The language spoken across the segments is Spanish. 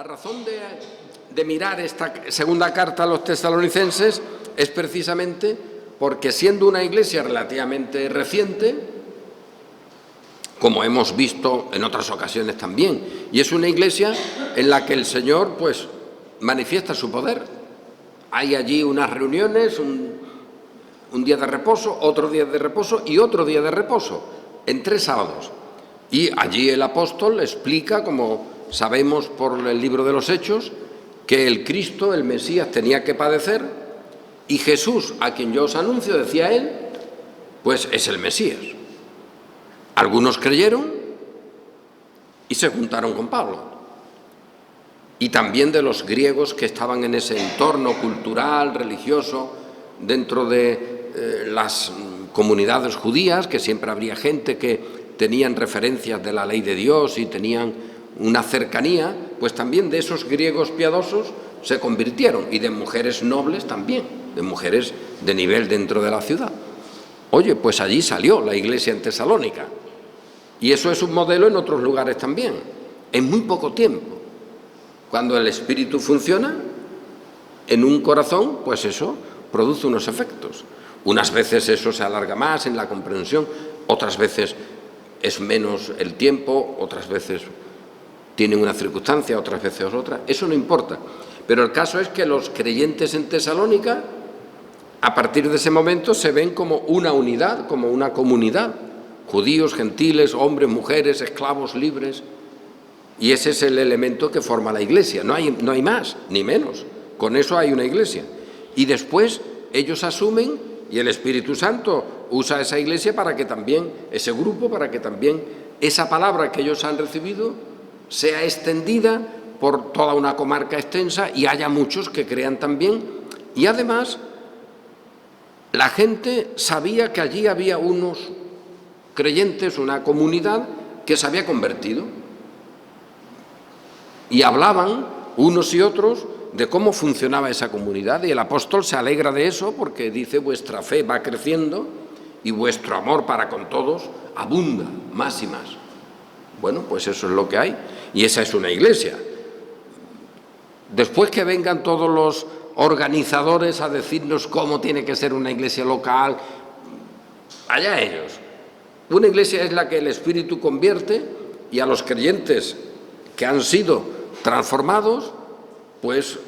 razón de mirar esta segunda carta a los tesalonicenses es precisamente porque, siendo una iglesia relativamente reciente, como hemos visto en otras ocasiones también, y es una iglesia en la que el Señor pues manifiesta su poder. Hay allí unas reuniones, un día de reposo, otro día de reposo y otro día de reposo, en 3 sábados. Y allí el apóstol explica, como sabemos por el libro de los Hechos, que el Cristo, el Mesías, tenía que padecer, y Jesús, a quien yo os anuncio, decía él, pues es el Mesías. Algunos creyeron y se juntaron con Pablo. Y también de los griegos que estaban en ese entorno cultural, religioso, dentro de las comunidades judías, que siempre habría gente que tenían referencias de la ley de Dios y tenían una cercanía, pues también de esos griegos piadosos se convirtieron, y de mujeres nobles también, de mujeres de nivel dentro de la ciudad. Oye, pues allí salió la iglesia en Tesalónica, y eso es un modelo en otros lugares también, en muy poco tiempo. Cuando el Espíritu funciona en un corazón, pues eso produce unos efectos. Unas veces eso se alarga más en la comprensión, otras veces es menos el tiempo, otras veces tienen una circunstancia, otras veces otra. Eso no importa. Pero el caso es que los creyentes en Tesalónica, a partir de ese momento, se ven como una unidad, como una comunidad. Judíos, gentiles, hombres, mujeres, esclavos, libres. Y ese es el elemento que forma la iglesia. No hay más, ni menos. Con eso hay una iglesia. Y después ellos asumen, y el Espíritu Santo usa esa iglesia para que también, ese grupo, para que también esa palabra que ellos han recibido sea extendida por toda una comarca extensa y haya muchos que crean también. Y además, la gente sabía que allí había unos creyentes, una comunidad que se había convertido. Y hablaban unos y otros de cómo funcionaba esa comunidad, y el apóstol se alegra de eso porque dice: vuestra fe va creciendo y vuestro amor para con todos abunda más y más. Bueno, pues eso es lo que hay, y esa es una iglesia. Después que vengan todos los organizadores a decirnos cómo tiene que ser una iglesia local, allá ellos. Una iglesia es la que el Espíritu convierte, y a los creyentes que han sido transformados, pues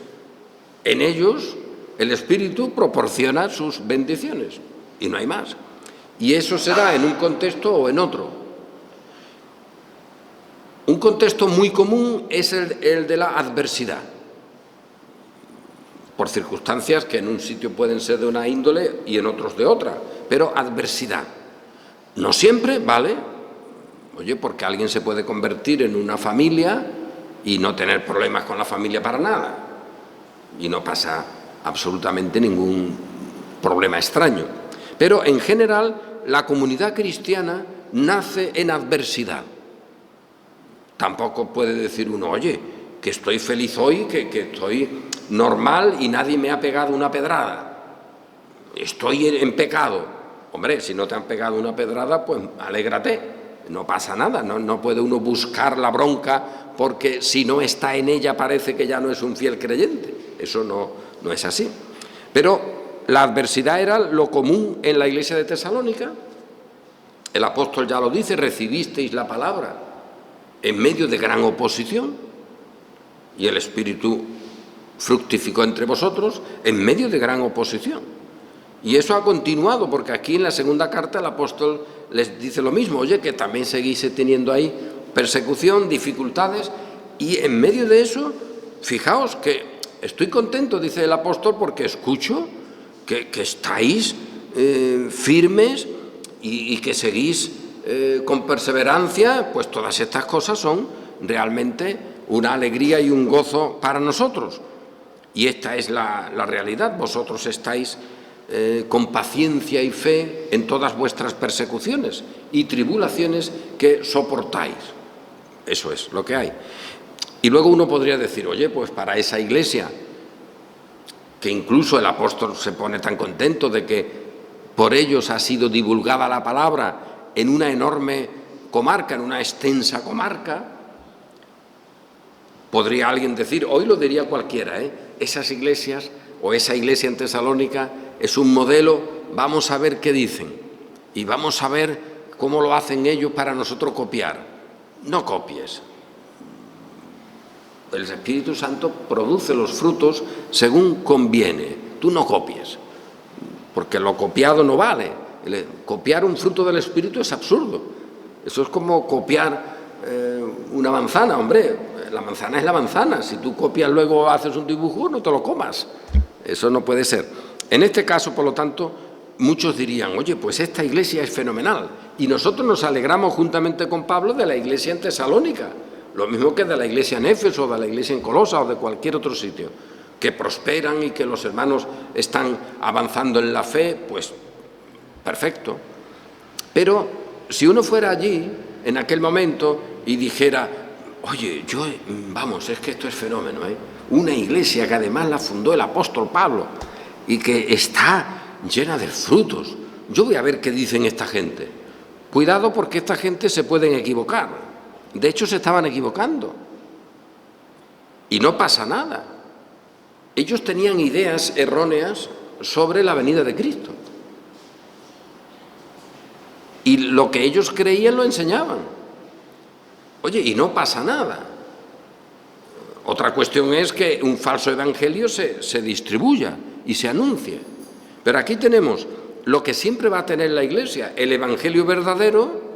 en ellos el Espíritu proporciona sus bendiciones, y no hay más. Y eso será en un contexto o en otro. Un contexto muy común es el de la adversidad, por circunstancias que en un sitio pueden ser de una índole y en otros de otra, pero adversidad. No siempre, ¿vale? Oye, porque alguien se puede convertir en una familia y no tener problemas con la familia para nada, y no pasa absolutamente ningún problema extraño. Pero en general la comunidad cristiana nace en adversidad. Tampoco puede decir uno: oye, que estoy feliz hoy, que estoy normal y nadie me ha pegado una pedrada, estoy en pecado. Hombre, si no te han pegado una pedrada, pues alégrate, no pasa nada. No puede uno buscar la bronca porque si no está en ella parece que ya no es un fiel creyente. Eso no es así. Pero la adversidad era lo común en la iglesia de Tesalónica. El apóstol ya lo dice: recibisteis la palabra en medio de gran oposición, y el Espíritu fructificó entre vosotros en medio de gran oposición. Y eso ha continuado, porque aquí en la segunda carta el apóstol les dice lo mismo: oye, que también seguís teniendo ahí persecución, dificultades, y en medio de eso, fijaos que estoy contento, dice el apóstol, porque escucho que estáis firmes y que seguís con perseverancia. Pues todas estas cosas son realmente una alegría y un gozo para nosotros. Y esta es la realidad. Vosotros estáis con paciencia y fe en todas vuestras persecuciones y tribulaciones que soportáis. Eso es lo que hay. Y luego uno podría decir: oye, pues para esa iglesia, que incluso el apóstol se pone tan contento de que por ellos ha sido divulgada la palabra en una enorme comarca, en una extensa comarca, Podría alguien decir, hoy lo diría cualquiera, esas iglesias o esa iglesia en Tesalónica es un modelo, vamos a ver qué dicen y vamos a ver cómo lo hacen ellos para nosotros copiar. No copies. El Espíritu Santo produce los frutos según conviene. Tú no copies, porque lo copiado no vale. Copiar un fruto del Espíritu es absurdo. Eso es como copiar una manzana, hombre. La manzana es la manzana. Si tú copias luego haces un dibujo, no te lo comas. Eso no puede ser. En este caso, por lo tanto, muchos dirían, oye, pues esta iglesia es fenomenal. Y nosotros nos alegramos juntamente con Pablo de la iglesia en Tesalónica. Lo mismo que de la iglesia en Éfeso, de la iglesia en Colosa o de cualquier otro sitio. Que prosperan y que los hermanos están avanzando en la fe, pues perfecto. Pero si uno fuera allí, en aquel momento, y dijera, oye, vamos, es que esto es fenómeno, una iglesia que además la fundó el apóstol Pablo y que está llena de frutos. Yo voy a ver qué dicen esta gente. Cuidado, porque esta gente se pueden equivocar. De hecho, se estaban equivocando. Y no pasa nada. Ellos tenían ideas erróneas sobre la venida de Cristo. Y lo que ellos creían lo enseñaban. Oye, y no pasa nada. Otra cuestión es que un falso evangelio se distribuya y se anuncie. Pero aquí tenemos lo que siempre va a tener la Iglesia, el evangelio verdadero,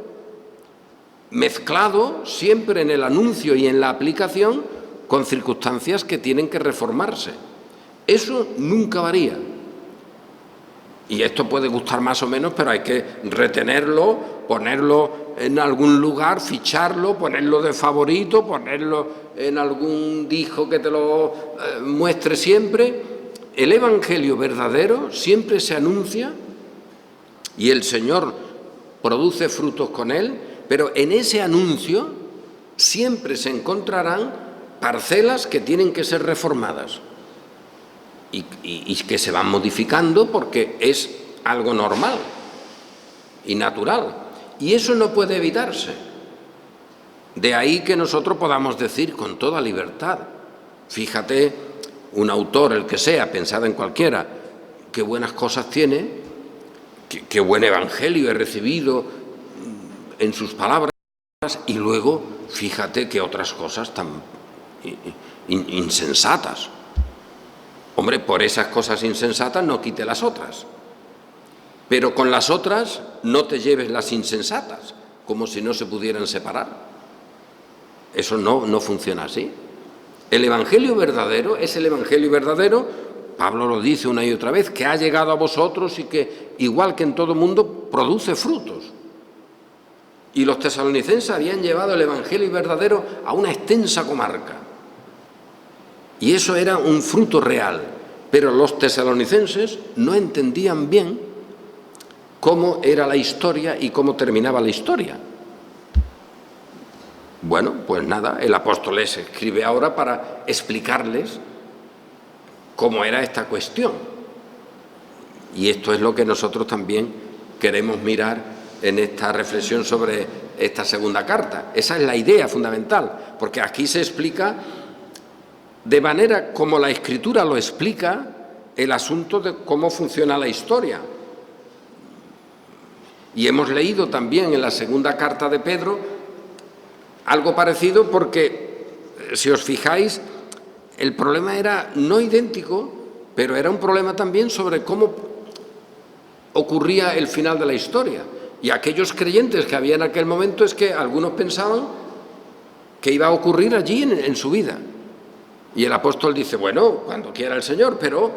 mezclado siempre en el anuncio y en la aplicación con circunstancias que tienen que reformarse. Eso nunca varía. Y esto puede gustar más o menos, pero hay que retenerlo, ponerlo en algún lugar, ficharlo, ponerlo de favorito, ponerlo en algún disco que te lo muestre siempre. El evangelio verdadero siempre se anuncia y el Señor produce frutos con él, pero en ese anuncio siempre se encontrarán parcelas que tienen que ser reformadas. Y que se van modificando porque es algo normal y natural. Y eso no puede evitarse. De ahí que nosotros podamos decir con toda libertad, fíjate, un autor, el que sea, pensad en cualquiera, qué buenas cosas tiene, qué buen evangelio he recibido en sus palabras, y luego fíjate que otras cosas tan insensatas. Hombre, por esas cosas insensatas no quite las otras. Pero con las otras no te lleves las insensatas, como si no se pudieran separar. Eso no funciona así. El evangelio verdadero es el evangelio verdadero, Pablo lo dice una y otra vez, que ha llegado a vosotros y que, igual que en todo mundo, produce frutos. Y los tesalonicenses habían llevado el evangelio verdadero a una extensa comarca. Y eso era un fruto real, pero los tesalonicenses no entendían bien cómo era la historia y cómo terminaba la historia. Bueno, pues nada, el apóstol les escribe ahora para explicarles cómo era esta cuestión. Y esto es lo que nosotros también queremos mirar en esta reflexión sobre esta segunda carta. Esa es la idea fundamental, porque aquí se explica de manera como la Escritura lo explica, el asunto de cómo funciona la historia. Y hemos leído también en la segunda carta de Pedro algo parecido porque, si os fijáis, el problema era no idéntico, pero era un problema también sobre cómo ocurría el final de la historia. Y aquellos creyentes que había en aquel momento es que algunos pensaban que iba a ocurrir allí en su vida. Y el apóstol dice, bueno, cuando quiera el Señor, pero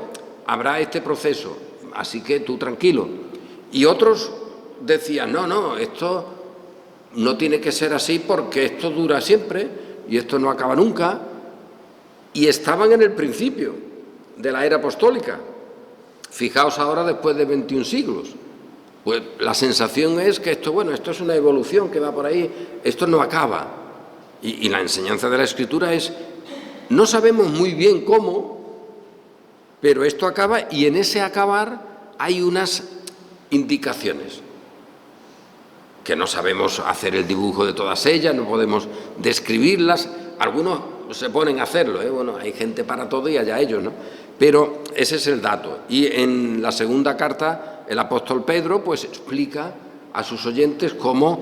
habrá este proceso, así que tú tranquilo. Y otros decían, no, esto no tiene que ser así porque esto dura siempre y esto no acaba nunca. Y estaban en el principio de la era apostólica. Fijaos ahora después de 21 siglos. Pues la sensación es que esto es una evolución que va por ahí, esto no acaba. Y la enseñanza de la Escritura es, no sabemos muy bien cómo, pero esto acaba y en ese acabar hay unas indicaciones que no sabemos hacer el dibujo de todas ellas, no podemos describirlas. Algunos se ponen a hacerlo, ¿eh? Bueno, hay gente para todo y allá ellos, ¿no? Pero ese es el dato. Y en la segunda carta, el apóstol Pedro pues explica a sus oyentes cómo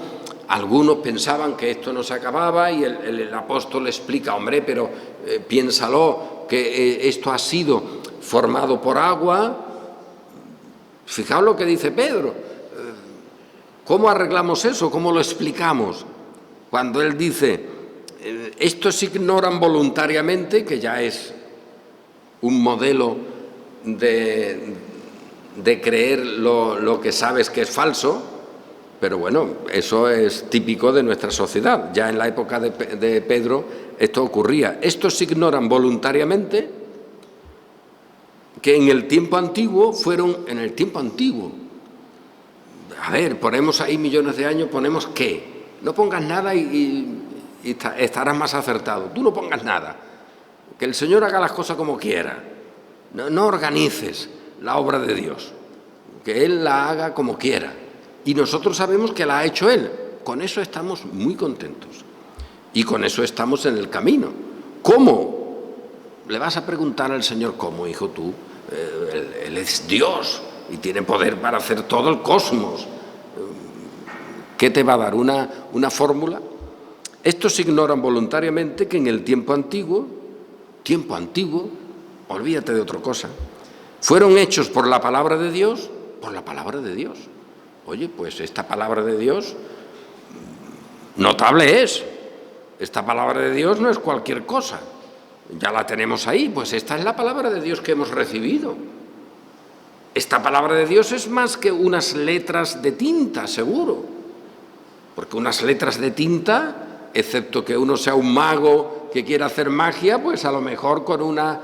algunos pensaban que esto no se acababa y el apóstol explica, hombre, pero piénsalo, que esto ha sido formado por agua. Fijaos lo que dice Pedro. ¿Cómo arreglamos eso? ¿Cómo lo explicamos? Cuando él dice, estos ignoran voluntariamente, que ya es un modelo de creer lo que sabes que es falso, pero bueno, eso es típico de nuestra sociedad. Ya en la época de Pedro esto ocurría. Estos ignoran voluntariamente que en el tiempo antiguo a ver, ponemos ahí millones de años, ponemos qué. No pongas nada y estarás más acertado. Tú no pongas nada. Que el Señor haga las cosas como quiera. No organices la obra de Dios. Que Él la haga como quiera. Y nosotros sabemos que la ha hecho Él. Con eso estamos muy contentos. Y con eso estamos en el camino. ¿Cómo? Le vas a preguntar al Señor, ¿cómo, hijo, tú? Él es Dios y tiene poder para hacer todo el cosmos. ¿Qué te va a dar? ¿Una fórmula? Estos ignoran voluntariamente que en el tiempo antiguo, olvídate de otra cosa, fueron hechos por la palabra de Dios, Oye, pues esta palabra de Dios notable es. Esta palabra de Dios no es cualquier cosa. Ya la tenemos ahí, pues esta es la palabra de Dios que hemos recibido. Esta palabra de Dios es más que unas letras de tinta, seguro. Porque unas letras de tinta, excepto que uno sea un mago que quiera hacer magia, pues a lo mejor con una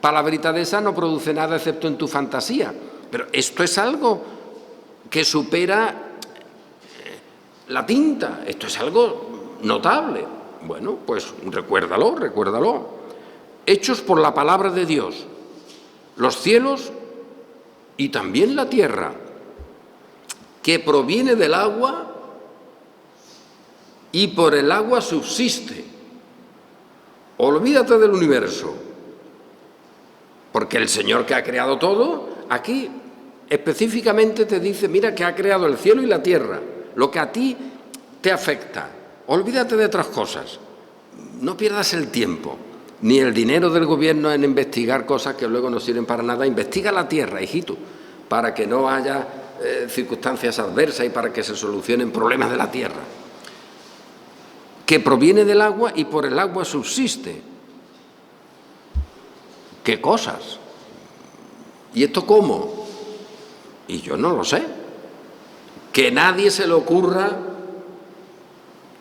palabrita de esa no produce nada excepto en tu fantasía. Pero esto es algo que supera la tinta, esto es algo notable. Bueno, pues recuérdalo. Hechos por la palabra de Dios, los cielos y también la tierra, que proviene del agua y por el agua subsiste. Olvídate del universo, porque el Señor que ha creado todo, aquí específicamente te dice, mira que ha creado el cielo y la tierra, lo que a ti te afecta. Olvídate de otras cosas, no pierdas el tiempo, ni el dinero del gobierno en investigar cosas que luego no sirven para nada. Investiga la tierra, hijito, para que no haya circunstancias adversas y para que se solucionen problemas de la tierra. Que proviene del agua y por el agua subsiste. ¿Qué cosas? ¿Y esto cómo? Y yo no lo sé. Que nadie se le ocurra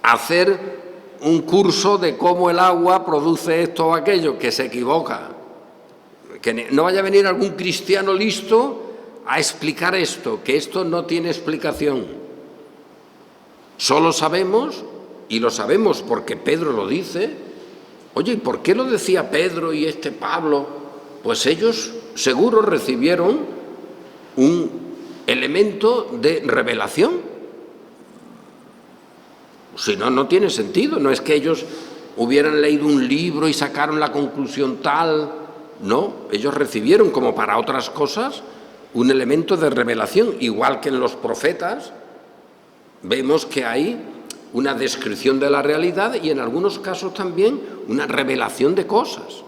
hacer un curso de cómo el agua produce esto o aquello, que se equivoca. Que no vaya a venir algún cristiano listo a explicar esto, que esto no tiene explicación. Solo sabemos, y lo sabemos porque Pedro lo dice. Oye, ¿y por qué lo decía Pedro y Pablo? Pues ellos seguro recibieron un elemento de revelación. Si no, no tiene sentido. No es que ellos hubieran leído un libro y sacaron la conclusión tal. No, ellos recibieron, como para otras cosas, un elemento de revelación. Igual que en los profetas, vemos que hay una descripción de la realidad y en algunos casos también una revelación de cosas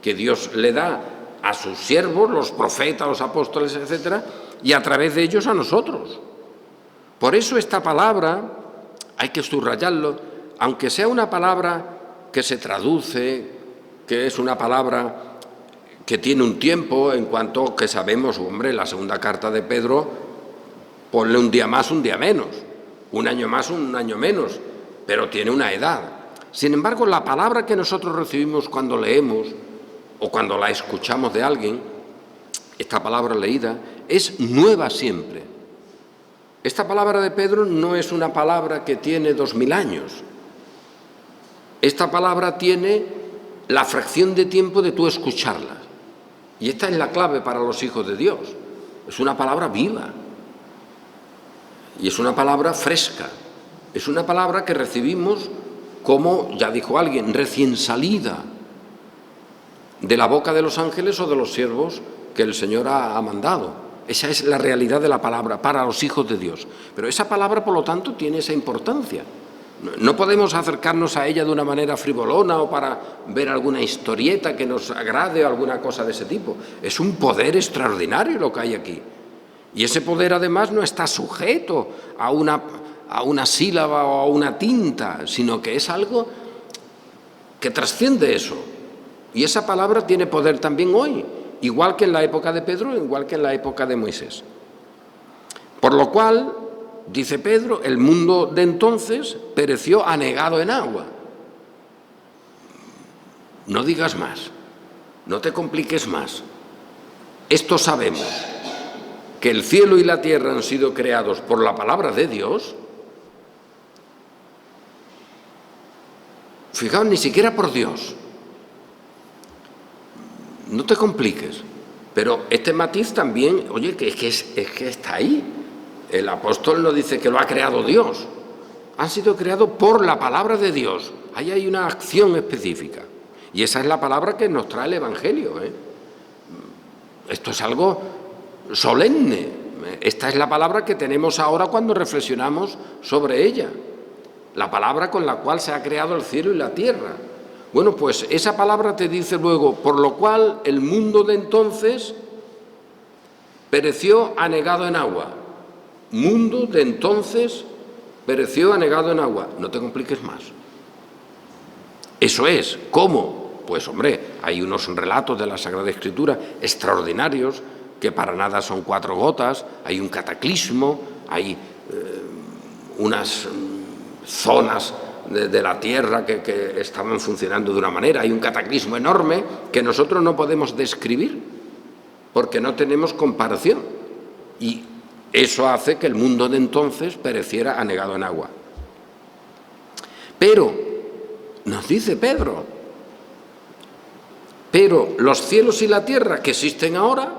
que Dios le da a sus siervos, los profetas, los apóstoles, etcétera, y a través de ellos a nosotros. Por eso esta palabra hay que subrayarlo, aunque sea una palabra que se traduce, que es una palabra que tiene un tiempo, en cuanto que sabemos, hombre, la segunda carta de Pedro, ponle un día más, un día menos, un año más, un año menos, pero tiene una edad. Sin embargo, la palabra que nosotros recibimos cuando leemos o cuando la escuchamos de alguien, esta palabra leída, es nueva siempre. Esta palabra de Pedro no es una palabra que tiene 2000 años. Esta palabra tiene la fracción de tiempo de tú escucharla. Y esta es la clave para los hijos de Dios. Es una palabra viva. Y es una palabra fresca. Es una palabra que recibimos como, ya dijo alguien, recién salida de la boca de los ángeles o de los siervos que el Señor ha mandado. Esa es la realidad de la palabra para los hijos de Dios. Pero esa palabra, por lo tanto, tiene esa importancia. No podemos acercarnos a ella de una manera frivolona o para ver alguna historieta que nos agrade o alguna cosa de ese tipo. Es un poder extraordinario lo que hay aquí. Y ese poder, además, no está sujeto a una sílaba o a una tinta, sino que es algo que trasciende eso. Y esa palabra tiene poder también hoy, igual que en la época de Pedro, igual que en la época de Moisés. Por lo cual, dice Pedro, el mundo de entonces pereció anegado en agua. No digas más, no te compliques más. Esto sabemos, que el cielo y la tierra han sido creados por la palabra de Dios. Fijaos, ni siquiera por Dios. No te compliques. Pero este matiz también, oye, que es que está ahí. El apóstol no dice que lo ha creado Dios. Han sido creados por la palabra de Dios. Ahí hay una acción específica. Y esa es la palabra que nos trae el Evangelio, ¿eh? Esto es algo solemne. Esta es la palabra que tenemos ahora cuando reflexionamos sobre ella. La palabra con la cual se ha creado el cielo y la tierra. Bueno, pues esa palabra te dice luego, por lo cual el mundo de entonces pereció anegado en agua. Mundo de entonces pereció anegado en agua. No te compliques más. Eso es. ¿Cómo? Pues hombre, hay unos relatos de la Sagrada Escritura extraordinarios que para nada son 4 gotas, hay un cataclismo, hay unas zonas de la tierra que estaban funcionando de una manera, hay un cataclismo enorme que nosotros no podemos describir porque no tenemos comparación. Y eso hace que el mundo de entonces pereciera anegado en agua. Pero, nos dice Pedro, pero los cielos y la tierra que existen ahora,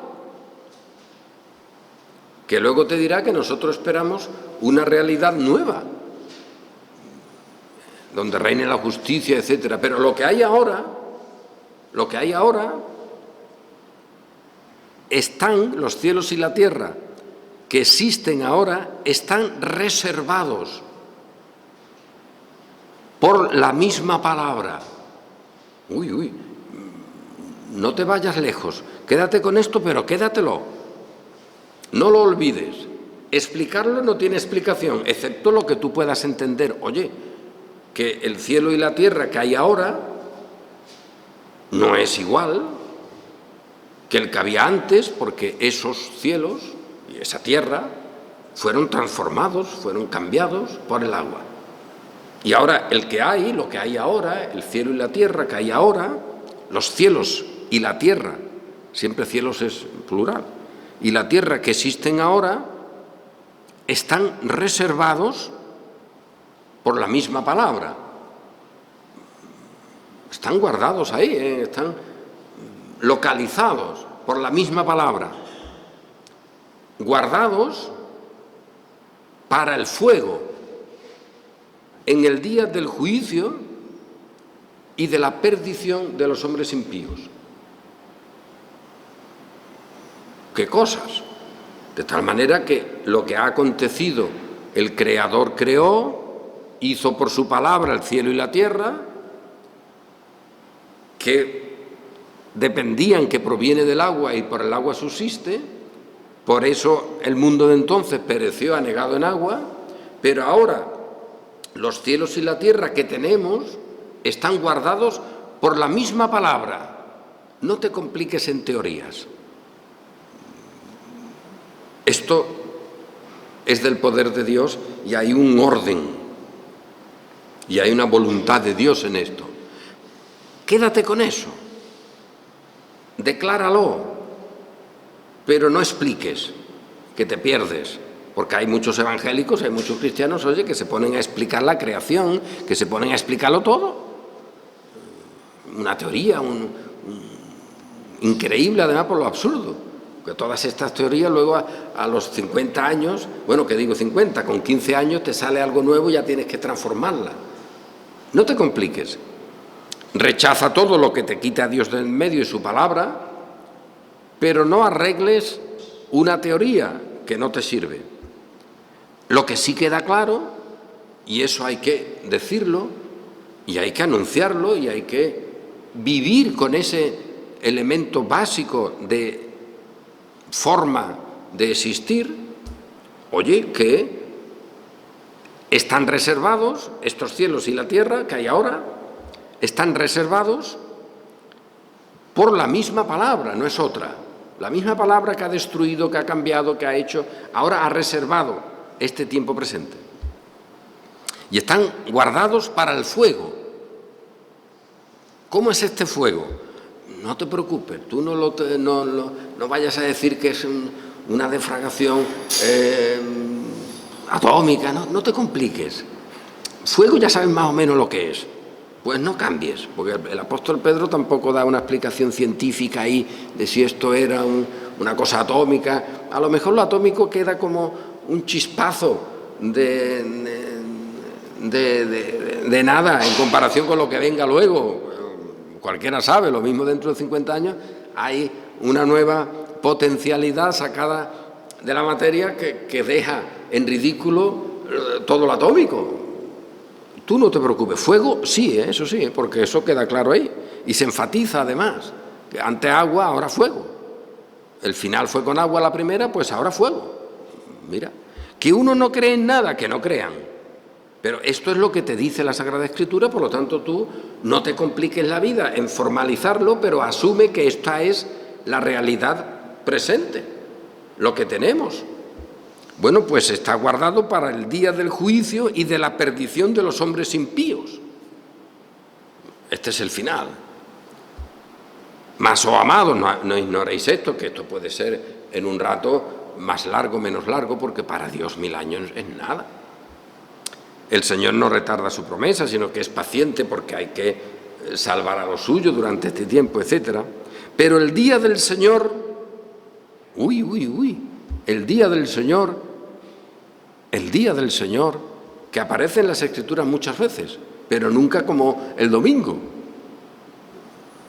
que luego te dirá que nosotros esperamos una realidad nueva, donde reine la justicia, etcétera. Pero lo que hay ahora, están los cielos y la tierra que existen ahora, están reservados por la misma palabra. Uy, no te vayas lejos, quédate con esto, pero quédatelo. No lo olvides. Explicarlo no tiene explicación, excepto lo que tú puedas entender. Oye, que el cielo y la tierra que hay ahora no es igual que el que había antes, porque esos cielos y esa tierra fueron transformados, fueron cambiados por el agua. Y ahora lo que hay ahora, el cielo y la tierra que hay ahora, los cielos y la tierra, siempre cielos es plural, y la tierra que existen ahora están reservados por la misma palabra. Están guardados ahí, están localizados por la misma palabra. Guardados para el fuego en el día del juicio y de la perdición de los hombres impíos. ¿Qué cosas? De tal manera que lo que ha acontecido, el Creador creó, hizo por su palabra el cielo y la tierra, que dependían, que proviene del agua y por el agua subsiste, por eso el mundo de entonces pereció anegado en agua, pero ahora los cielos y la tierra que tenemos están guardados por la misma palabra. No te compliques en teorías. Esto es del poder de Dios y hay un orden y hay una voluntad de Dios en esto. Quédate con eso, decláralo, pero no expliques, que te pierdes, porque hay muchos evangélicos, hay muchos cristianos, oye, que se ponen a explicar la creación, que se ponen a explicarlo todo, una teoría increíble además por lo absurdo, que todas estas teorías luego a los 50 años, bueno, que digo 50, con 15 años te sale algo nuevo y ya tienes que transformarla. No te compliques. Rechaza todo lo que te quita a Dios del medio y su palabra, pero no arregles una teoría que no te sirve. Lo que sí queda claro, y eso hay que decirlo, y hay que anunciarlo, y hay que vivir con ese elemento básico de forma de existir, oye, que están reservados estos cielos y la tierra que hay ahora, están reservados por la misma palabra, no es otra. La misma palabra que ha destruido, que ha cambiado, que ha hecho, ahora ha reservado este tiempo presente. Y están guardados para el fuego. ¿Cómo es este fuego? No te preocupes, tú no vayas a decir que es una deflagración atómica, no te compliques. Fuego ya sabes más o menos lo que es. Pues no cambies, porque el apóstol Pedro tampoco da una explicación científica ahí de si esto era una cosa atómica. A lo mejor lo atómico queda como un chispazo de nada en comparación con lo que venga luego. Cualquiera sabe, lo mismo dentro de 50 años hay una nueva potencialidad sacada de la materia que deja en ridículo todo lo atómico. Tú no te preocupes, fuego sí, eso sí, porque eso queda claro ahí. Y se enfatiza además, que antes agua, ahora fuego. El final fue con agua la primera, pues ahora fuego. Mira, que uno no cree en nada, que no crean. Pero esto es lo que te dice la Sagrada Escritura, por lo tanto tú no te compliques la vida en formalizarlo, pero asume que esta es la realidad presente, lo que tenemos. Bueno, pues está guardado para el día del juicio y de la perdición de los hombres impíos. Este es el final. Mas, oh amados, no ignoréis esto, que esto puede ser en un rato más largo, menos largo, porque para Dios 1000 años es nada. El Señor no retarda su promesa, sino que es paciente porque hay que salvar a los suyos durante este tiempo, etc. Pero el día del Señor, el día del Señor, que aparece en las Escrituras muchas veces, pero nunca como el domingo.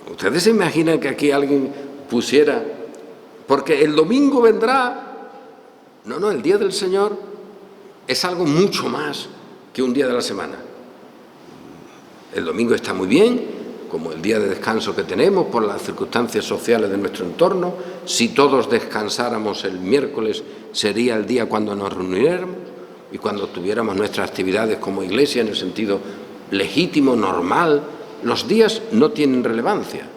¿Ustedes se imaginan que aquí alguien pusiera, porque el domingo vendrá? No, el día del Señor es algo mucho más que un día de la semana. El domingo está muy bien, como el día de descanso que tenemos por las circunstancias sociales de nuestro entorno. Si todos descansáramos el miércoles, sería el día cuando nos reuniéramos y cuando tuviéramos nuestras actividades como iglesia en el sentido legítimo, normal. Los días no tienen relevancia.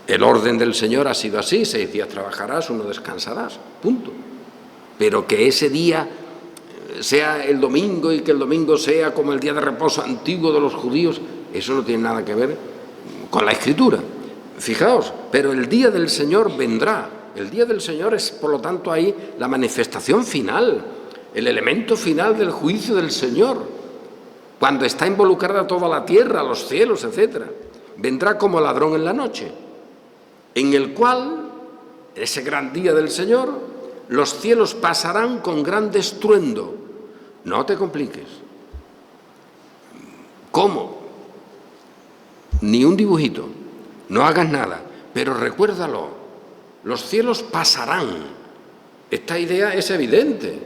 El orden del Señor ha sido así: 6 días trabajarás, 1 descansarás, punto. Pero que ese día sea el domingo y que el domingo sea como el día de reposo antiguo de los judíos, eso no tiene nada que ver con la Escritura. Fijaos, pero el día del Señor vendrá. El día del Señor es, por lo tanto, ahí la manifestación final, el elemento final del juicio del Señor, cuando está involucrada toda la tierra, los cielos, etc. Vendrá como ladrón en la noche, en el cual, ese gran día del Señor, los cielos pasarán con gran estruendo. No te compliques. ¿Cómo? Ni un dibujito. No hagas nada. Pero recuérdalo. Los cielos pasarán. Esta idea es evidente.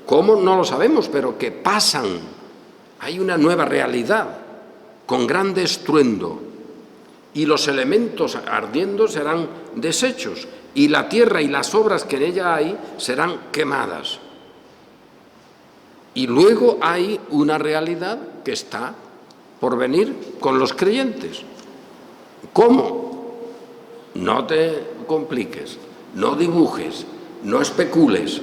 ¿Cómo? No lo sabemos, pero que pasan. Hay una nueva realidad con gran estruendo. Y los elementos ardiendo serán deshechos. Y la tierra y las obras que en ella hay serán quemadas. Y luego hay una realidad que está por venir con los creyentes. ¿Cómo? No te compliques, no dibujes, no especules,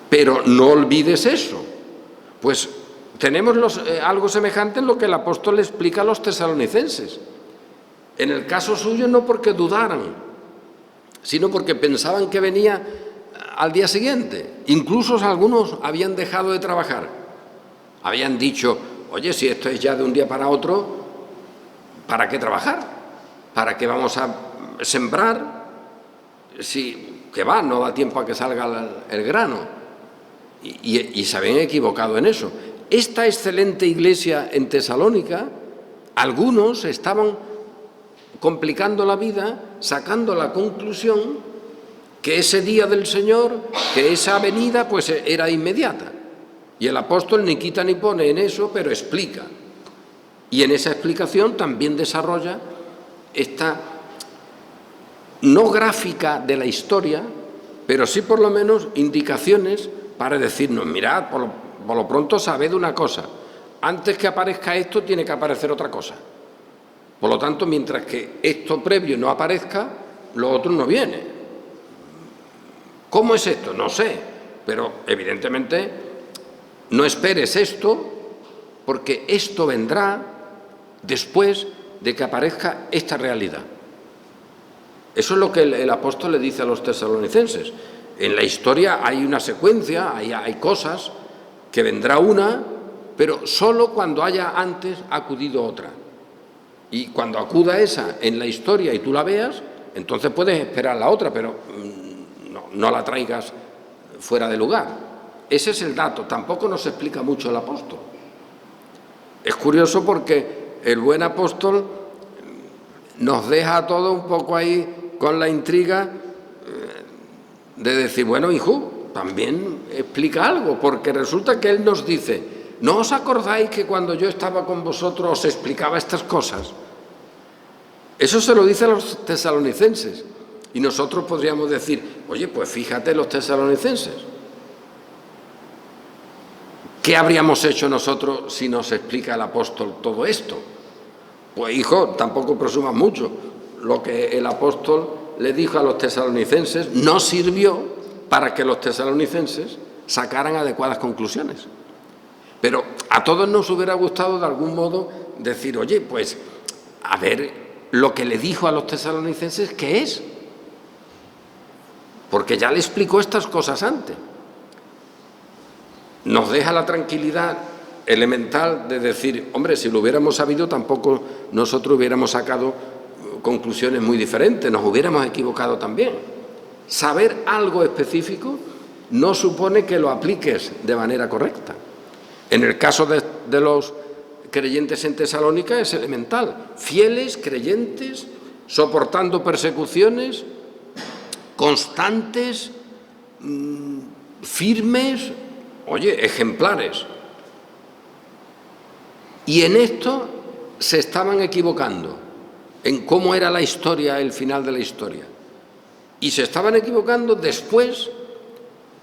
pero no olvides eso. Pues tenemos algo semejante en lo que el apóstol le explica a los tesalonicenses. En el caso suyo no porque dudaran, sino porque pensaban que venía al día siguiente. Incluso algunos habían dejado de trabajar. Habían dicho: oye, si esto es ya de un día para otro, ¿para qué trabajar? ¿Para qué vamos a sembrar? Si, que va, no da tiempo a que salga el grano. Y se habían equivocado en eso. esta excelente iglesia en Tesalónica, algunos estaban complicando la vida, sacando la conclusión que ese día del Señor, que esa venida, pues era inmediata. Y el apóstol ni quita ni pone en eso, pero explica. Y en esa explicación también desarrolla esta no gráfica de la historia, pero sí por lo menos indicaciones para decirnos, mirad, por lo pronto sabed una cosa, antes que aparezca esto tiene que aparecer otra cosa. Por lo tanto, mientras que esto previo no aparezca, lo otro no viene. ¿Cómo es esto? No sé, pero evidentemente no esperes esto, porque esto vendrá después de que aparezca esta realidad. Eso es lo que el apóstol le dice a los tesalonicenses. En la historia hay una secuencia, hay cosas, que vendrá una, pero solo cuando haya antes acudido otra. Y cuando acuda esa en la historia y tú la veas, entonces puedes esperar la otra, pero no la traigas fuera de lugar. Ese es el dato. Tampoco nos explica mucho el apóstol. Es curioso porque el buen apóstol nos deja todo un poco ahí con la intriga de decir, bueno, hijo, también explica algo, porque resulta que él nos dice, ¿no os acordáis que cuando yo estaba con vosotros os explicaba estas cosas? Eso se lo dice a los tesalonicenses. Y nosotros podríamos decir, oye, pues fíjate los tesalonicenses. ¿Qué habríamos hecho nosotros si nos explica el apóstol todo esto? Pues hijo, tampoco presumas mucho. Lo que el apóstol le dijo a los tesalonicenses no sirvió para que los tesalonicenses sacaran adecuadas conclusiones. Pero a todos nos hubiera gustado de algún modo decir, oye, pues a ver lo que le dijo a los tesalonicenses, ¿qué es? Porque ya le explicó estas cosas antes. Nos deja la tranquilidad elemental de decir, hombre, si lo hubiéramos sabido tampoco nosotros hubiéramos sacado conclusiones muy diferentes, nos hubiéramos equivocado también. Saber algo específico no supone que lo apliques de manera correcta. En el caso de los creyentes en Tesalónica es elemental. Fieles, creyentes, soportando persecuciones, constantes, firmes, oye, ejemplares. Y en esto se estaban equivocando, en cómo era la historia, el final de la historia. Y se estaban equivocando después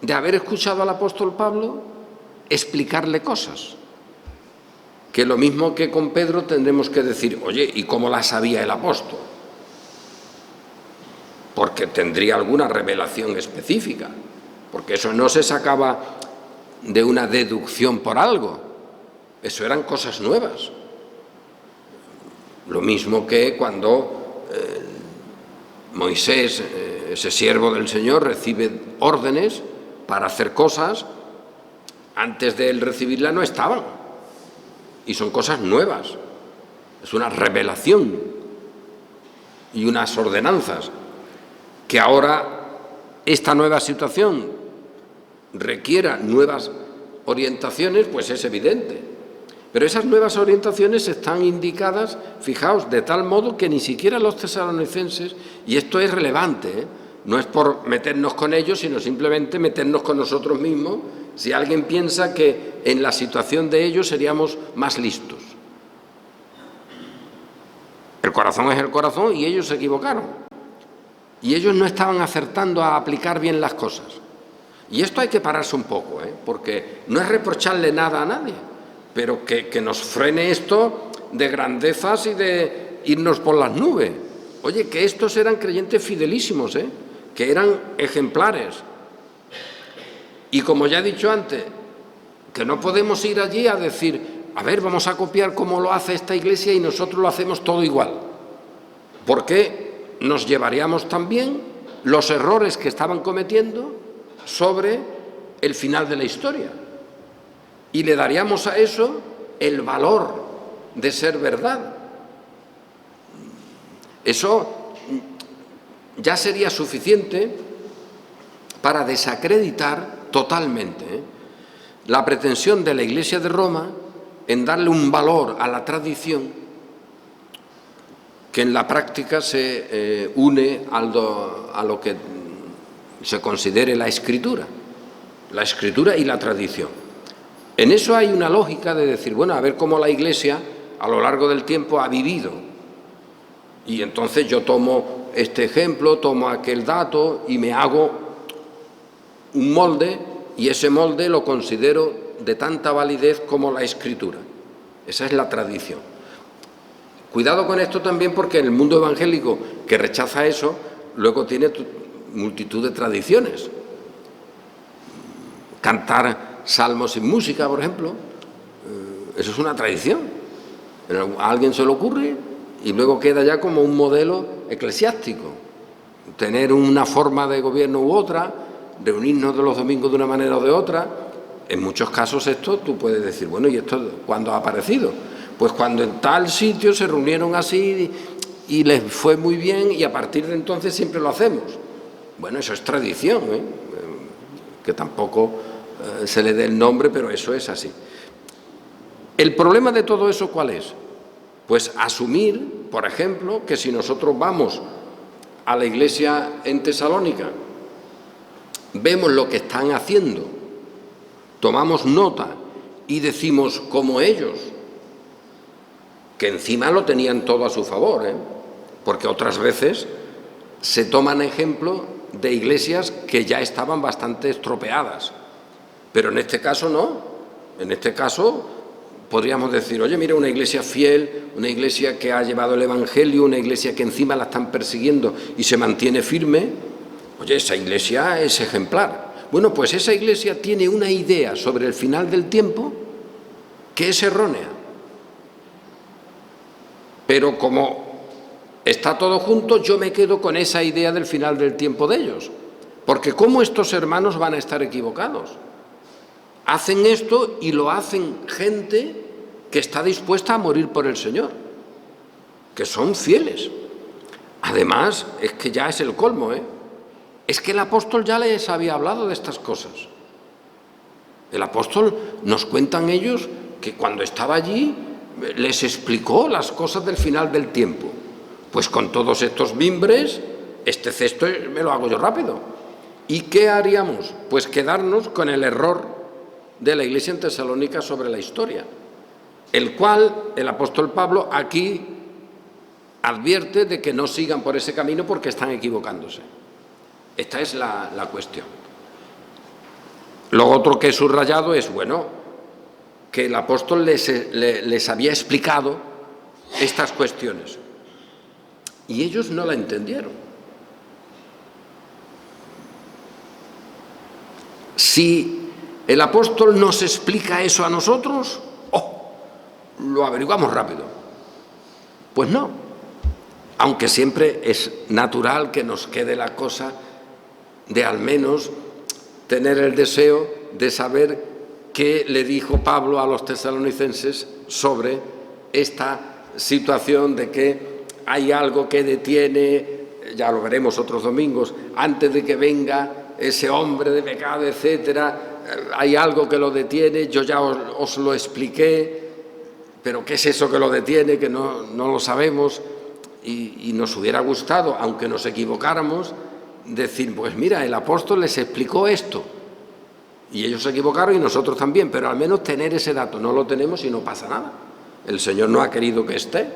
de haber escuchado al apóstol Pablo explicarle cosas. Que lo mismo que con Pedro tendremos que decir, oye, ¿y cómo la sabía el apóstol? Porque tendría alguna revelación específica, porque eso no se sacaba de una deducción por algo, eso eran cosas nuevas. Lo mismo que cuando Moisés, ese siervo del Señor, recibe órdenes para hacer cosas, antes de él recibirla no estaban, y son cosas nuevas, es una revelación y unas ordenanzas. Que ahora esta nueva situación requiera nuevas orientaciones, pues es evidente. Pero esas nuevas orientaciones están indicadas, fijaos, de tal modo que ni siquiera los tesalonicenses, y esto es relevante, no es por meternos con ellos, sino simplemente meternos con nosotros mismos, si alguien piensa que en la situación de ellos seríamos más listos. El corazón es el corazón y ellos se equivocaron. Y ellos no estaban acertando a aplicar bien las cosas. Y esto hay que pararse un poco, porque no es reprocharle nada a nadie, pero que nos frene esto de grandezas y de irnos por las nubes. Oye, que estos eran creyentes fidelísimos, que eran ejemplares. Y como ya he dicho antes, que no podemos ir allí a decir, a ver, vamos a copiar cómo lo hace esta iglesia y nosotros lo hacemos todo igual. Porque nos llevaríamos también los errores que estaban cometiendo sobre el final de la historia. Y le daríamos a eso el valor de ser verdad. Eso ya sería suficiente para desacreditar totalmente la pretensión de la Iglesia de Roma en darle un valor a la tradición que en la práctica se une a lo que se considere la Escritura y la tradición. En eso hay una lógica de decir, bueno, a ver cómo la Iglesia a lo largo del tiempo ha vivido. Y entonces yo tomo este ejemplo, tomo aquel dato y me hago un molde, y ese molde lo considero de tanta validez como la Escritura. Esa es la tradición. Cuidado con esto también, porque el mundo evangélico que rechaza eso, luego tiene multitud de tradiciones. Cantar salmos sin música, por ejemplo, eso es una tradición. A alguien se le ocurre y luego queda ya como un modelo eclesiástico. Tener una forma de gobierno u otra, reunirnos de los domingos de una manera o de otra. En muchos casos esto tú puedes decir, bueno, ¿y esto cuándo ha aparecido? Pues cuando en tal sitio se reunieron así y les fue muy bien, y a partir de entonces siempre lo hacemos. Bueno, eso es tradición, que tampoco se le dé el nombre, pero eso es así. ¿El problema de todo eso cuál es? Pues asumir, por ejemplo, que si nosotros vamos a la iglesia en Tesalónica, vemos lo que están haciendo, tomamos nota y decimos como ellos, que encima lo tenían todo a su favor, porque otras veces se toman ejemplo de iglesias que ya estaban bastante estropeadas, pero en este caso no. En este caso podríamos decir, oye, mira, una iglesia fiel, una iglesia que ha llevado el Evangelio, una iglesia que encima la están persiguiendo y se mantiene firme, oye, esa iglesia es ejemplar. Bueno, pues esa iglesia tiene una idea sobre el final del tiempo que es errónea. Pero como está todo junto, yo me quedo con esa idea del final del tiempo de ellos. Porque ¿cómo estos hermanos van a estar equivocados? Hacen esto y lo hacen gente que está dispuesta a morir por el Señor, que son fieles. Además, es que ya es el colmo, es que el apóstol ya les había hablado de estas cosas. El apóstol, nos cuentan ellos, que cuando estaba allí les explicó las cosas del final del tiempo. Pues con todos estos mimbres, este cesto me lo hago yo rápido. ¿Y qué haríamos? Pues quedarnos con el error de la iglesia en Tesalónica sobre la historia, el cual el apóstol Pablo aquí advierte de que no sigan por ese camino porque están equivocándose. Esta es la cuestión. Lo otro que he subrayado es, bueno, que el apóstol les había explicado estas cuestiones y ellos no la entendieron. Si el apóstol nos explica eso a nosotros, lo averiguamos rápido. Pues no, aunque siempre es natural que nos quede la cosa de al menos tener el deseo de saber qué le dijo Pablo a los tesalonicenses sobre esta situación de que hay algo que detiene, ya lo veremos otros domingos, antes de que venga ese hombre de pecado, etcétera. Hay algo que lo detiene, yo ya os lo expliqué, pero ¿qué es eso que lo detiene? Que no lo sabemos, y nos hubiera gustado, aunque nos equivocáramos, decir, pues mira, el apóstol les explicó esto, y ellos se equivocaron y nosotros también, pero al menos tener ese dato. No lo tenemos y no pasa nada. El Señor no ha querido que esté.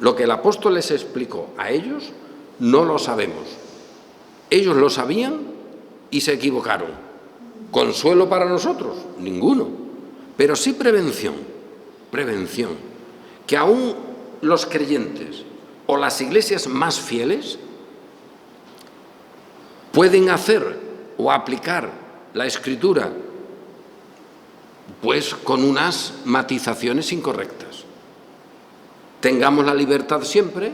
Lo que el apóstol les explicó a ellos, no lo sabemos. Ellos lo sabían y se equivocaron. ¿Consuelo para nosotros? Ninguno. Pero sí prevención. Prevención. Que aún los creyentes o las iglesias más fieles pueden hacer o aplicar la Escritura pues con unas matizaciones incorrectas. Tengamos la libertad siempre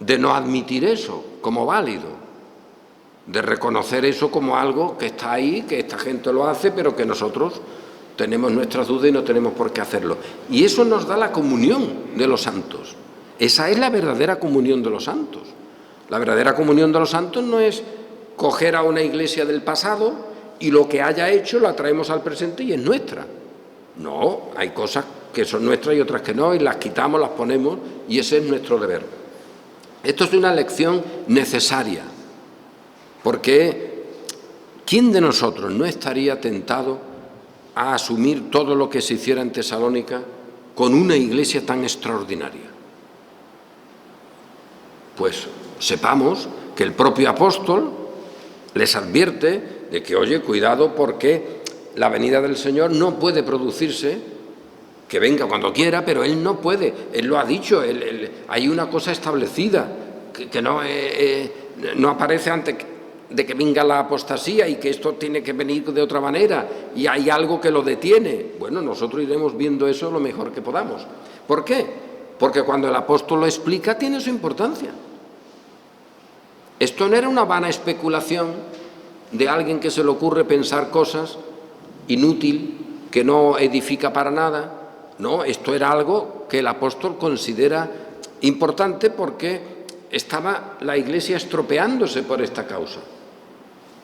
de no admitir eso como válido, de reconocer eso como algo que está ahí, que esta gente lo hace, pero que nosotros tenemos nuestras dudas y no tenemos por qué hacerlo. Y eso nos da la comunión de los santos. Esa es la verdadera comunión de los santos. La verdadera comunión de los santos no es coger a una iglesia del pasado y lo que haya hecho la traemos al presente y es nuestra. No, hay cosas que son nuestras y otras que no, y las quitamos, las ponemos, y ese es nuestro deber. Esto es una lección necesaria, porque ¿quién de nosotros no estaría tentado a asumir todo lo que se hiciera en Tesalónica con una iglesia tan extraordinaria? Pues sepamos que el propio apóstol les advierte de que, oye, cuidado, porque la venida del Señor no puede producirse, que venga cuando quiera, pero Él no puede, Él lo ha dicho, hay una cosa establecida, que no aparece antes de que venga la apostasía y que esto tiene que venir de otra manera y hay algo que lo detiene. Bueno, nosotros iremos viendo eso lo mejor que podamos. ¿Por qué? Porque cuando el apóstol lo explica tiene su importancia. Esto no era una vana especulación de alguien que se le ocurre pensar cosas inútil, que no edifica para nada. No, esto era algo que el apóstol considera importante porque estaba la Iglesia estropeándose por esta causa.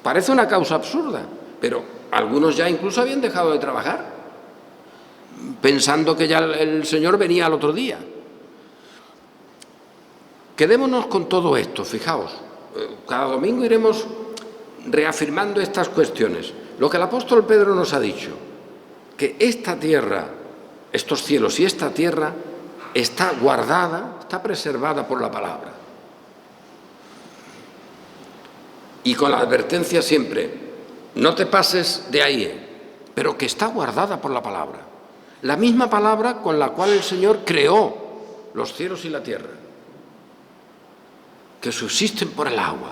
Parece una causa absurda, pero algunos ya incluso habían dejado de trabajar, pensando que ya el Señor venía al otro día. Quedémonos con todo esto, fijaos. Cada domingo iremos reafirmando estas cuestiones. Lo que el apóstol Pedro nos ha dicho, que esta tierra, estos cielos y esta tierra está guardada, está preservada por la palabra. Y con la advertencia siempre, no te pases de ahí, pero que está guardada por la palabra. La misma palabra con la cual el Señor creó los cielos y la tierra, que subsisten por el agua,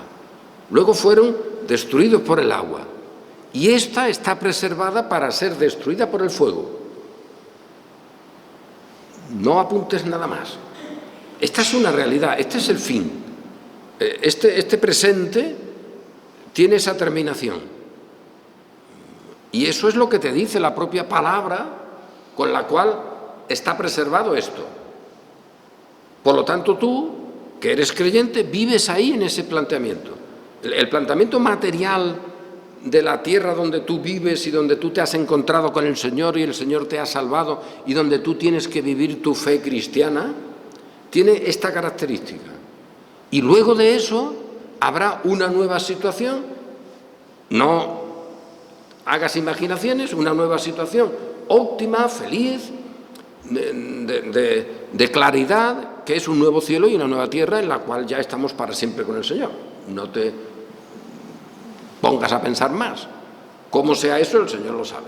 luego fueron destruidos por el agua, y esta está preservada para ser destruida por el fuego. No apuntes nada más. Esta es una realidad, este es el fin. Este presente tiene esa terminación. Y eso es lo que te dice la propia palabra con la cual está preservado esto. Por lo tanto, tú, que eres creyente, vives ahí en ese planteamiento. El planteamiento material de la tierra donde tú vives y donde tú te has encontrado con el Señor y el Señor te ha salvado y donde tú tienes que vivir tu fe cristiana, tiene esta característica. Y luego de eso habrá una nueva situación, no hagas imaginaciones, una nueva situación óptima, feliz, de claridad, que es un nuevo cielo y una nueva tierra en la cual ya estamos para siempre con el Señor. No te pongas a pensar más. Cómo sea eso, el Señor lo sabe.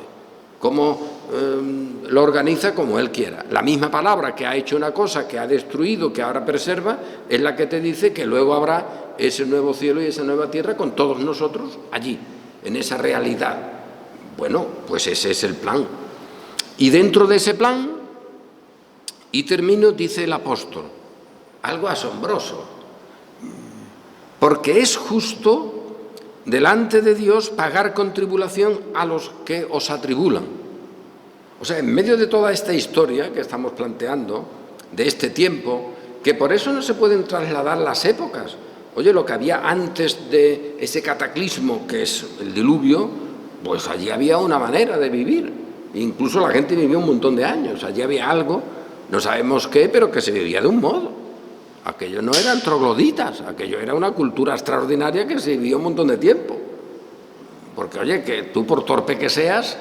Cómo lo organiza como Él quiera. La misma palabra que ha hecho una cosa, que ha destruido, que ahora preserva, es la que te dice que luego habrá ese nuevo cielo y esa nueva tierra con todos nosotros allí, en esa realidad. Bueno, pues ese es el plan. Y dentro de ese plan, y termino, dice el apóstol, algo asombroso, porque es justo delante de Dios pagar con tribulación a los que os atribulan. O sea, en medio de toda esta historia que estamos planteando, de este tiempo, que por eso no se pueden trasladar las épocas. Oye, lo que había antes de ese cataclismo, que es el diluvio, pues allí había una manera de vivir. Incluso la gente vivió un montón de años. Allí había algo, no sabemos qué, pero que se vivía de un modo. Aquello no eran trogloditas, aquello era una cultura extraordinaria que se vivió un montón de tiempo. Porque, oye, que tú por torpe que seas,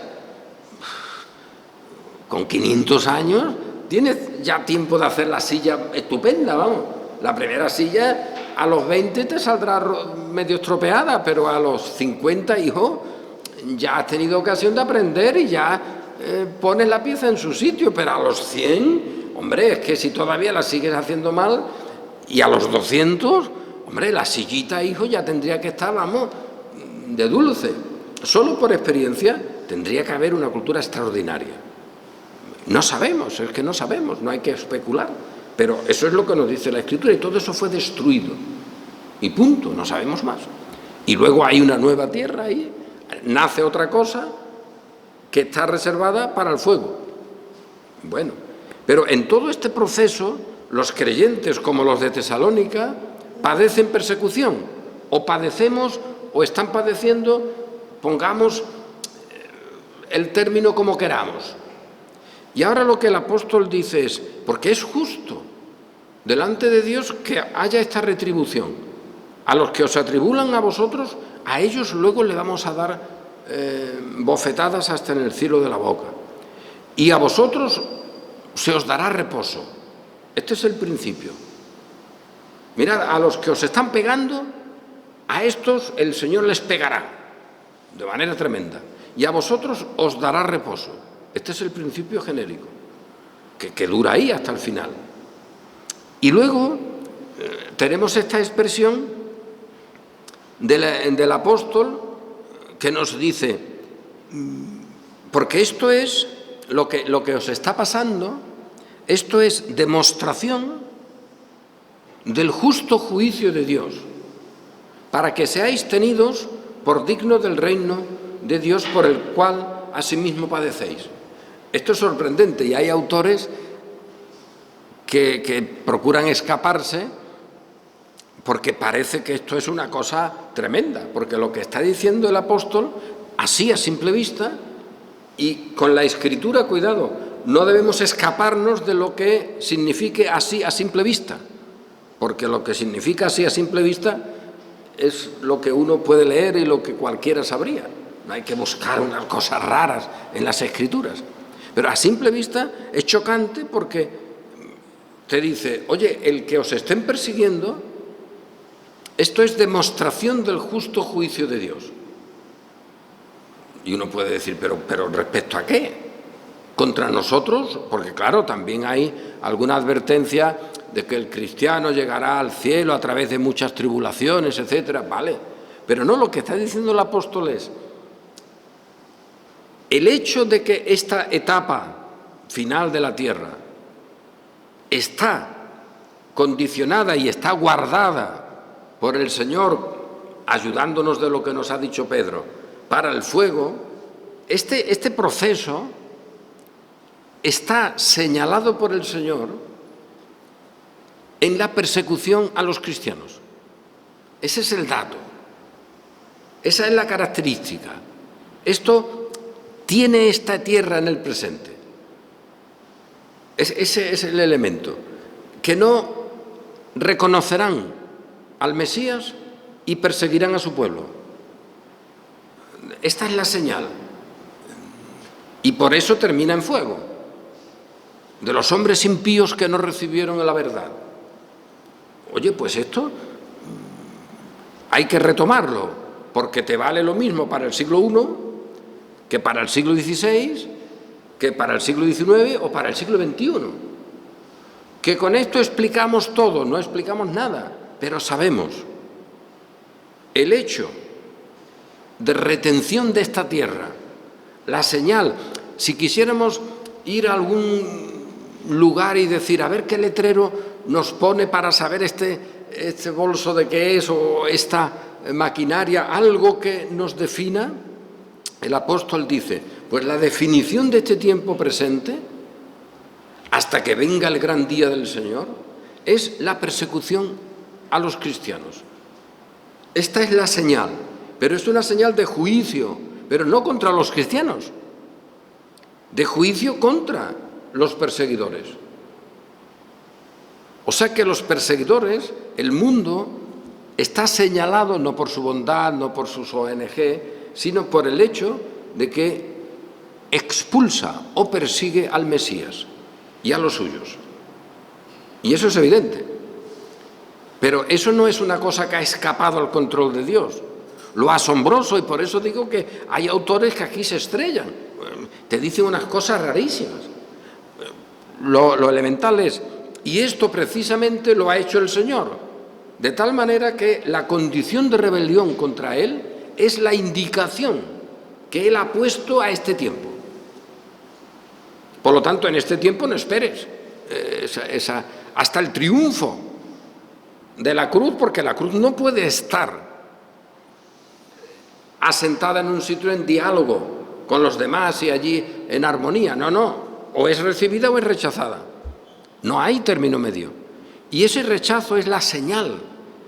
con 500 años, tienes ya tiempo de hacer la silla estupenda, vamos. La primera silla a los 20 te saldrá medio estropeada, pero a los 50, hijo, ya has tenido ocasión de aprender y ya pones la pieza en su sitio, pero a los 100, hombre, es que si todavía la sigues haciendo mal, y a los 200, hombre, la sillita, hijo, ya tendría que estar, vamos, de dulce. Solo por experiencia tendría que haber una cultura extraordinaria. No sabemos, es que no sabemos, no hay que especular. Pero eso es lo que nos dice la Escritura y todo eso fue destruido. Y punto, no sabemos más. Y luego hay una nueva tierra ahí, nace otra cosa que está reservada para el fuego. Bueno, pero en todo este proceso, los creyentes como los de Tesalónica padecen persecución, o padecemos o están padeciendo pongamos el término como queramos. Y ahora lo que el apóstol dice es, porque es justo delante de Dios que haya esta retribución. A los que os atribulan a vosotros, a ellos luego le vamos a dar bofetadas hasta en el cielo de la boca. Y a vosotros se os dará reposo. Este es el principio. Mirad, a los que os están pegando, a estos el Señor les pegará de manera tremenda. Y a vosotros os dará reposo. Este es el principio genérico, que dura ahí hasta el final. Y luego tenemos esta expresión del apóstol que nos dice, porque esto es lo que os está pasando, esto es demostración del justo juicio de Dios, para que seáis tenidos por dignos del reino de Dios por el cual asimismo padecéis. Esto es sorprendente y hay autores que procuran escaparse porque parece que esto es una cosa tremenda, porque lo que está diciendo el apóstol, así a simple vista, y con la escritura, cuidado, no debemos escaparnos de lo que signifique así a simple vista, porque lo que significa así a simple vista es lo que uno puede leer y lo que cualquiera sabría. No hay que buscar unas cosas raras en las escrituras. Pero a simple vista es chocante porque te dice, oye, el que os estén persiguiendo, esto es demostración del justo juicio de Dios. Y uno puede decir, pero ¿respecto a qué? ¿Contra nosotros? Porque claro, también hay alguna advertencia de que el cristiano llegará al cielo a través de muchas tribulaciones, etcétera, vale. Pero no, lo que está diciendo el apóstol es, el hecho de que esta etapa final de la tierra está condicionada y está guardada por el Señor, ayudándonos de lo que nos ha dicho Pedro, para el fuego, este proceso está señalado por el Señor en la persecución a los cristianos. Ese es el dato. Esa es la característica. Esto tiene esta tierra en el presente. Ese es el elemento. Que no reconocerán al Mesías y perseguirán a su pueblo. Esta es la señal. Y por eso termina en fuego. De los hombres impíos que no recibieron la verdad. Oye, pues esto hay que retomarlo, porque te vale lo mismo para el siglo I que para el siglo XVI, que para el siglo XIX o para el siglo XXI. Que con esto explicamos todo, no explicamos nada, pero sabemos el hecho de retención de esta tierra, la señal. Si quisiéramos ir a algún lugar y decir, a ver qué letrero nos pone para saber este bolso de qué es o esta maquinaria, algo que nos defina, el apóstol dice, pues la definición de este tiempo presente, hasta que venga el gran día del Señor, es la persecución a los cristianos. Esta es la señal, pero es una señal de juicio, pero no contra los cristianos, de juicio contra los perseguidores. O sea que los perseguidores, el mundo, está señalado no por su bondad, no por sus ONG, sino por el hecho de que expulsa o persigue al Mesías y a los suyos. Y eso es evidente. Pero eso no es una cosa que ha escapado al control de Dios. Lo asombroso, y por eso digo que hay autores que aquí se estrellan, te dicen unas cosas rarísimas. Lo elemental es, y esto precisamente lo ha hecho el Señor, de tal manera que la condición de rebelión contra Él es la indicación que Él ha puesto a este tiempo. Por lo tanto, en este tiempo no esperes hasta el triunfo de la cruz, porque la cruz no puede estar asentada en un sitio en diálogo con los demás y allí en armonía. No. O es recibida o es rechazada. No hay término medio. Y ese rechazo es la señal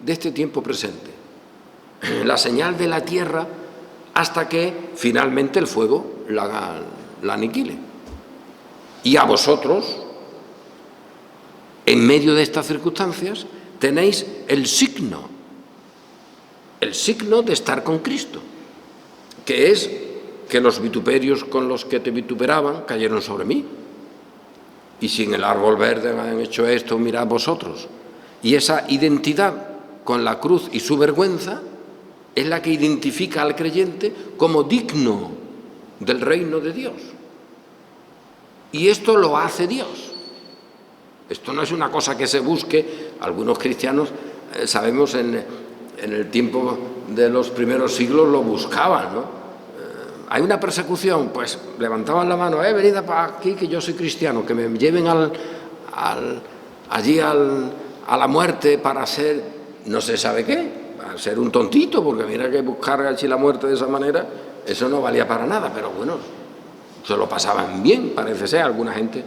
de este tiempo presente. La señal de la tierra hasta que finalmente el fuego la aniquile. Y a vosotros, en medio de estas circunstancias, tenéis el signo de estar con Cristo, que es que los vituperios con los que te vituperaban cayeron sobre mí. Y si en el árbol verde me han hecho esto, mirad vosotros. Y esa identidad con la cruz y su vergüenza es la que identifica al creyente como digno del reino de Dios. Y esto lo hace Dios. Esto no es una cosa que se busque. Algunos cristianos, sabemos, en el tiempo de los primeros siglos lo buscaban, ¿no? Hay una persecución, pues levantaban la mano, venid para aquí que yo soy cristiano, que me lleven allí a la muerte para ser, no se sabe qué, para ser un tontito, porque mira que buscar allí la muerte de esa manera, eso no valía para nada, pero bueno, se lo pasaban bien, parece ser, alguna gente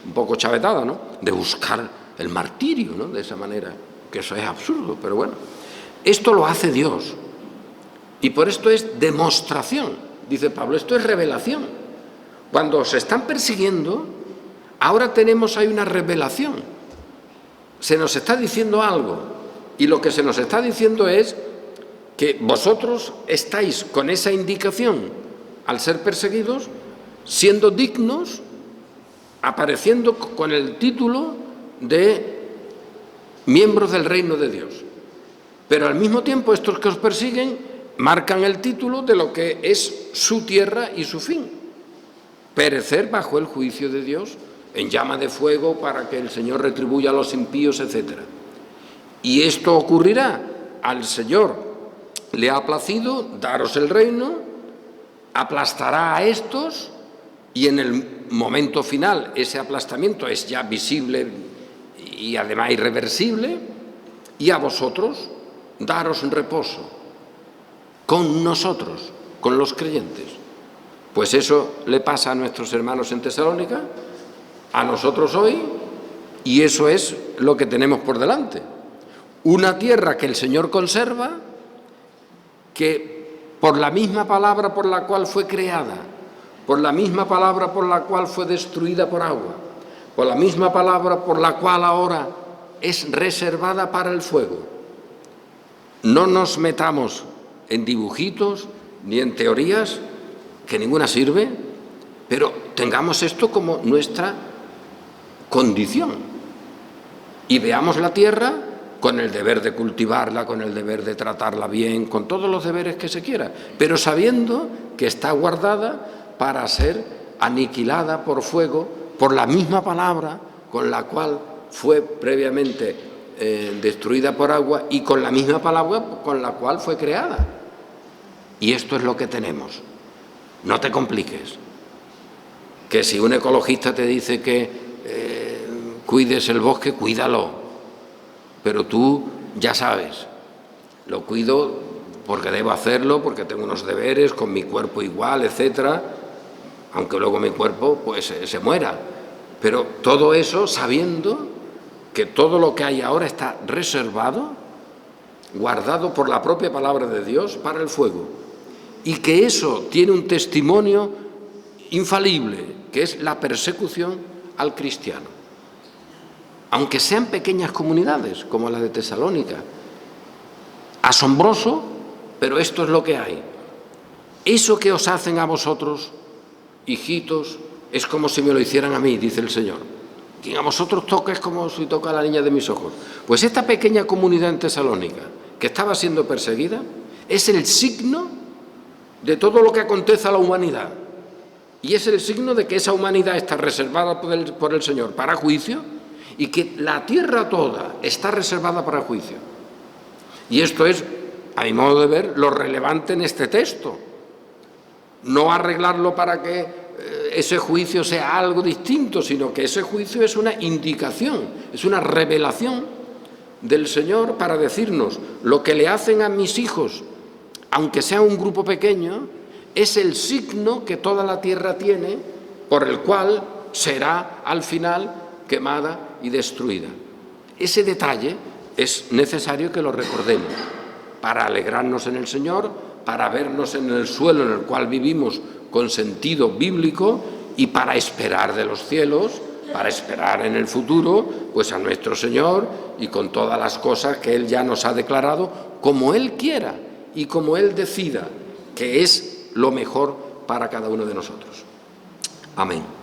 un poco chavetada, ¿no?, de buscar el martirio, ¿no?, de esa manera, que eso es absurdo, pero bueno, esto lo hace Dios, y por esto es demostración. Dice Pablo, esto es revelación. Cuando se están persiguiendo, ahora tenemos ahí una revelación. Se nos está diciendo algo. Y lo que se nos está diciendo es que vosotros estáis con esa indicación, al ser perseguidos, siendo dignos, apareciendo con el título de miembros del reino de Dios. Pero al mismo tiempo, estos que os persiguen marcan el título de lo que es su tierra y su fin: perecer bajo el juicio de Dios en llama de fuego para que el Señor retribuya a los impíos, etc. Y esto ocurrirá. Al Señor le ha placido daros el reino, aplastará a estos, y en el momento final ese aplastamiento es ya visible y además irreversible, y a vosotros daros reposo con nosotros, con los creyentes. Pues eso le pasa a nuestros hermanos en Tesalónica, a nosotros hoy, y eso es lo que tenemos por delante. Una tierra que el Señor conserva, que por la misma palabra por la cual fue creada, por la misma palabra por la cual fue destruida por agua, por la misma palabra por la cual ahora es reservada para el fuego. No nos metamos en dibujitos ni en teorías, que ninguna sirve, pero tengamos esto como nuestra condición y veamos la tierra con el deber de cultivarla, con el deber de tratarla bien, con todos los deberes que se quiera, pero sabiendo que está guardada para ser aniquilada por fuego, por la misma palabra con la cual fue previamente destruida por agua y con la misma palabra con la cual fue creada. Y esto es lo que tenemos. No te compliques. Que si un ecologista te dice que cuides el bosque, cuídalo. Pero tú ya sabes, lo cuido porque debo hacerlo, porque tengo unos deberes, con mi cuerpo igual, etcétera, aunque luego mi cuerpo pues se muera. Pero todo eso sabiendo que todo lo que hay ahora está reservado, guardado por la propia palabra de Dios para el fuego. Y que eso tiene un testimonio infalible, que es la persecución al cristiano. Aunque sean pequeñas comunidades, como la de Tesalónica. Asombroso, pero esto es lo que hay. Eso que os hacen a vosotros, hijitos, es como si me lo hicieran a mí, dice el Señor. Quien a vosotros toca es como si toca a la niña de mis ojos. Pues esta pequeña comunidad en Tesalónica, que estaba siendo perseguida, es el signo de todo lo que acontece a la humanidad. Y es el signo de que esa humanidad está reservada por el Señor para juicio y que la tierra toda está reservada para juicio. Y esto es, a mi modo de ver, lo relevante en este texto. No arreglarlo para que ese juicio sea algo distinto, sino que ese juicio es una indicación, es una revelación del Señor para decirnos: lo que le hacen a mis hijos, aunque sea un grupo pequeño, es el signo que toda la tierra tiene, por el cual será al final quemada y destruida. Ese detalle es necesario que lo recordemos para alegrarnos en el Señor, para vernos en el suelo en el cual vivimos con sentido bíblico y para esperar de los cielos, para esperar en el futuro, pues a nuestro Señor y con todas las cosas que Él ya nos ha declarado, como Él quiera y como Él decida, que es lo mejor para cada uno de nosotros. Amén.